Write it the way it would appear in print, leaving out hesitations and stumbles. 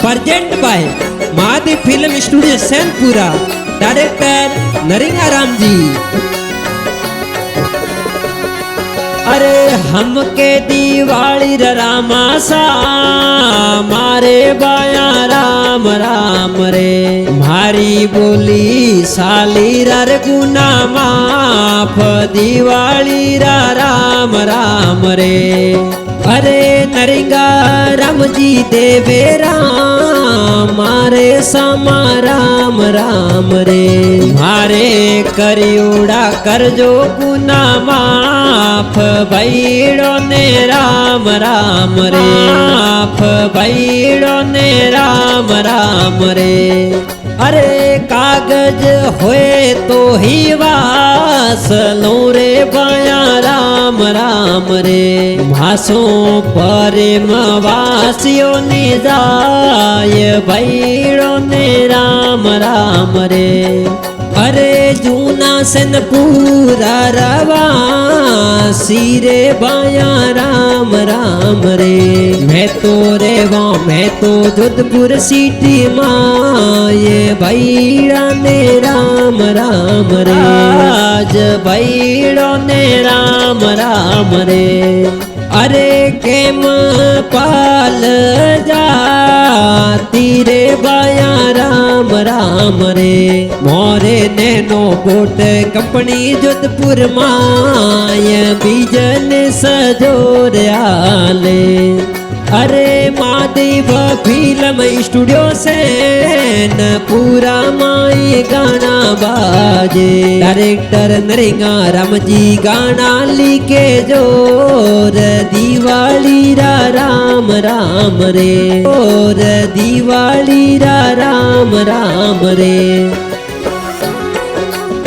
Present by Madi film studio Sainpura, director Naringa Ram ji. अरे हमके दिवाली रामा सा मारे बाया राम राम रे, मारी बोली साली रर गुना माफ दिवाली राम राम रे। अरे नरिंगा राम जी देवे राम मारे समा राम राम रे, मारे करियोड़ा करजो गुना माफ भैड़ो ने राम राम रे, माफ भैड़ो ने राम राम रे। अरे कागज होए तो ही वास लो रे बाया राम राम रे, भासो प्रेम वासियों ने जाय भैड़ो ने राम राम रे। अरे जूना सन पूरा रवा सीरे बाया राम राम रे, मैं तो रेवा मैं तो जोधपुर सिटी माये भैड़ा ने राम राम रे, आज भैड़ो ने राम राम रे। अरे केम पाल जा तीरे बाया राम राम रे, मोरे नैनो बोट कंपनी जोधपुर माय बीजन सजोर आले। अरे महादेव फिल्म स्टूडियो से न पूरा माई गाना बाजे, डायरेक्टर नरिंगा राम जी गाना लिखे जोर दिवाली राम राम रे, और दिवाली राम राम रे।